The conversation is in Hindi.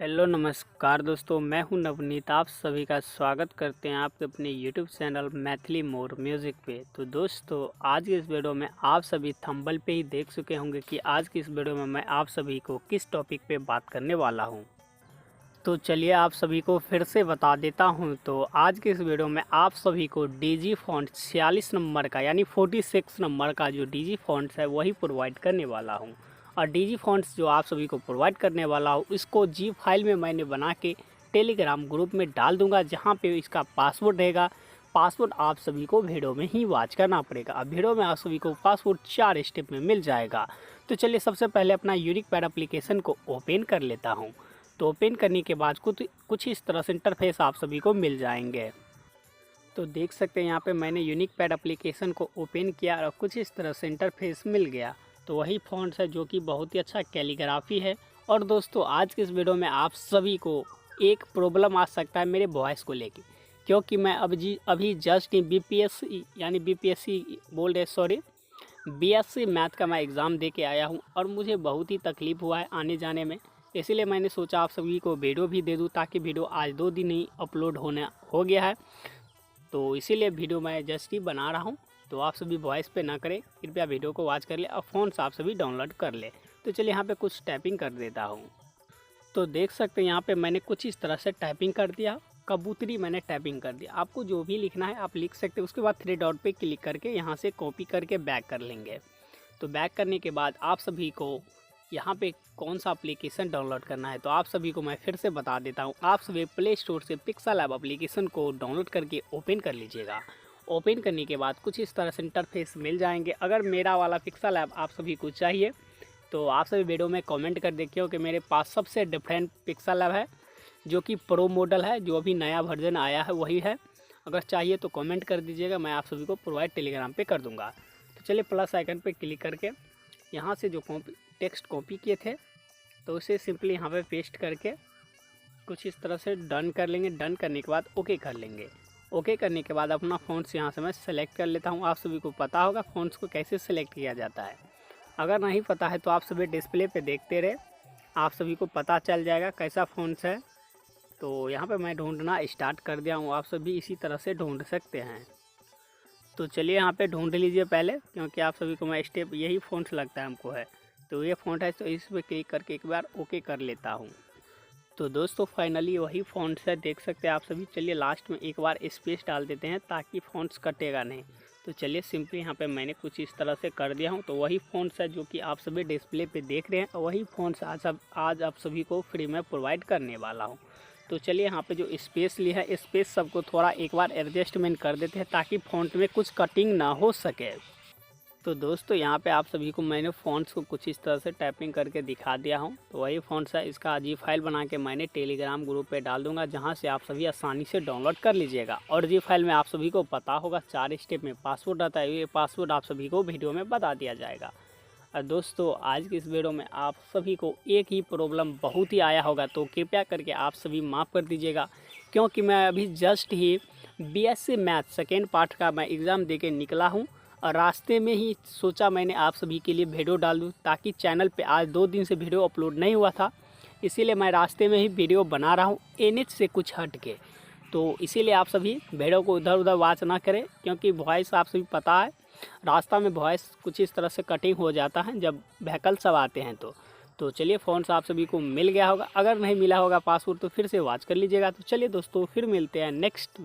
हेलो नमस्कार दोस्तों, मैं हूं नवनीत। आप सभी का स्वागत करते हैं आपके अपने यूट्यूब चैनल मैथिली मोर म्यूज़िक पे। तो दोस्तों, आज की इस वीडियो में आप सभी थंबनेल पे ही देख चुके होंगे कि आज की इस वीडियो में मैं आप सभी को किस टॉपिक पे बात करने वाला हूं। तो चलिए आप सभी को फिर से बता देता हूं। तो आज के इस वीडियो में आप सभी को डीजी फॉन्ट 46 नंबर का यानी 46 नंबर का जो डीजी फॉन्ट्स है वही प्रोवाइड करने वाला हूं। और डीजी फॉन्ट्स जो आप सभी को प्रोवाइड करने वाला हूं इसको जी फाइल में मैंने बना के टेलीग्राम ग्रुप में डाल दूंगा, जहां पे इसका पासवर्ड रहेगा। पासवर्ड आप सभी को वीडियो में ही वॉच करना पड़ेगा। अब वीडियो में आप सभी को पासवर्ड 4 स्टेप में मिल जाएगा। तो चलिए सबसे पहले अपना यूनिक पैड एप्लीकेशन को ओपन कर लेता हूँ। तो ओपन करने के बाद कुछ इस तरह से इंटरफेस आप सभी को मिल जाएंगे। तो देख सकते हैं यहाँ पे मैंने यूनिक पैड एप्लीकेशन को ओपन किया और कुछ इस तरह से इंटरफेस मिल गया। तो वही फॉन्ट्स है जो कि बहुत ही अच्छा कैलीग्राफी है। और दोस्तों, आज के इस वीडियो में आप सभी को एक प्रॉब्लम आ सकता है मेरे वॉइस को लेके, क्योंकि मैं अभी जस्ट बीपीएससी यानी बीपीएससी बोल रहे सॉरी बीएससी मैथ का मैं एग्ज़ाम दे के आया हूँ और मुझे बहुत ही तकलीफ़ हुआ है आने जाने में। इसीलिए मैंने सोचा आप सभी को वीडियो भी दे दूं, ताकि वीडियो आज 2 दिन ही अपलोड हो गया है। तो इसीलिए वीडियो मैं जस्ट ही बना रहा हूं। तो आप सभी वॉइस पे ना करें, कृपया वीडियो को वॉच कर ले और फ़ोन से आप सभी डाउनलोड कर ले। तो चलिए यहाँ पे कुछ टाइपिंग कर देता हूँ। तो देख सकते हैं यहाँ पे मैंने कुछ इस तरह से टाइपिंग कर दिया। कबूतरी मैंने टाइपिंग कर दिया। आपको जो भी लिखना है आप लिख सकते हैं। उसके बाद 3 डॉट पे क्लिक करके यहाँ से कॉपी करके बैक कर लेंगे। तो बैक करने के बाद आप सभी को यहाँ पे कौन सा एप्लीकेशन डाउनलोड करना है तो आप सभी को मैं फिर से बता देता हूँ। आप सभी प्ले स्टोर से पिक्सल ऐप एप्लीकेशन को डाउनलोड करके ओपन कर लीजिएगा। ओपन करने के बाद कुछ इस तरह से इंटरफेस मिल जाएंगे। अगर मेरा वाला पिक्सल ऐप आप सभी को चाहिए तो आप सभी वीडियो में कमेंट कर देखिए कि मेरे पास सबसे डिफरेंट पिक्सल ऐप है जो कि प्रो मॉडल है, जो अभी नया वर्जन आया है वही है। अगर चाहिए तो कमेंट कर दीजिएगा, मैं आप सभी को प्रोवाइड टेलीग्राम पे कर दूंगा। तो चलिए प्लस आइकन पे क्लिक करके यहाँ से जो टेक्स्ट कॉपी किए थे तो उसे सिंपली यहाँ पे पेस्ट करके कुछ इस तरह से डन कर लेंगे। डन करने के बाद ओके कर लेंगे। ओके करने के बाद अपना फ़ॉन्ट्स यहाँ से मैं सेलेक्ट कर लेता हूँ। आप सभी को पता होगा फ़ॉन्ट्स को कैसे सेलेक्ट किया जाता है। अगर नहीं पता है तो आप सभी डिस्प्ले पे देखते रहे, आप सभी को पता चल जाएगा कैसा फ़ॉन्ट्स है। तो यहाँ पे मैं ढूंढना स्टार्ट कर दिया हूँ, आप सभी इसी तरह से ढूंढ सकते हैं। तो चलिए यहाँ पे ढूंढ लीजिए पहले, क्योंकि आप सभी को मैं स्टेप यही फ़ॉन्ट्स लगता है हमको है। तो ये फ़ॉन्ट है, तो इस पर क्लिक करके एक बार ओके कर लेता हूँ। तो दोस्तों फाइनली वही फ़ॉन्ट्स है, देख सकते हैं आप सभी। चलिए लास्ट में एक बार स्पेस डाल देते हैं ताकि फ़ॉन्ट्स कटेगा नहीं। तो चलिए सिंपली यहाँ पे मैंने कुछ इस तरह से कर दिया हूँ। तो वही फ़ॉन्ट्स है जो कि आप सभी डिस्प्ले पे देख रहे हैं, और वही फ़ॉन्ट्स आज आप सभी को फ्री में प्रोवाइड करने वाला हूँ। तो चलिए यहाँ पे जो स्पेस लिया है, स्पेस सबको थोड़ा एक बार एडजस्टमेंट कर देते हैं ताकि फ़ॉन्ट में कुछ कटिंग ना हो सके। तो दोस्तों यहाँ पे आप सभी को मैंने फ़ॉन्ट्स को कुछ इस तरह से टाइपिंग करके दिखा दिया हूँ। तो वही फ़ॉन्ट्स है, इसका जी फाइल बना के मैंने टेलीग्राम ग्रुप पे डाल दूंगा, जहाँ से आप सभी आसानी से डाउनलोड कर लीजिएगा। और जी फाइल में आप सभी को पता होगा 4 स्टेप में पासवर्ड रहता है, ये पासवर्ड आप सभी को वीडियो में बता दिया जाएगा। और दोस्तों आज की इस वीडियो में आप सभी को एक ही प्रॉब्लम बहुत ही आया होगा, तो कृपया करके आप सभी माफ़ कर दीजिएगा, क्योंकि मैं अभी जस्ट ही बीएससी मैथ सेकेंड पार्ट का मैं एग्ज़ाम दे के निकला हूँ। और रास्ते में ही सोचा मैंने आप सभी के लिए वीडियो डाल दूँ, ताकि चैनल पे आज 2 दिन से वीडियो अपलोड नहीं हुआ था, इसीलिए मैं रास्ते में ही वीडियो बना रहा हूँ एनएच से कुछ हट के। तो इसीलिए आप सभी वीडियो को उधर उधर वॉच ना करें, क्योंकि वॉइस आप सभी पता है रास्ता में वॉइस कुछ इस तरह से कटिंग हो जाता है जब व्हीकल सब आते हैं। तो चलिए फ़ॉन्ट्स आप सभी को मिल गया होगा। अगर नहीं मिला होगा पासवर्ड तो फिर से वॉच कर लीजिएगा। तो चलिए दोस्तों फिर मिलते हैं नेक्स्ट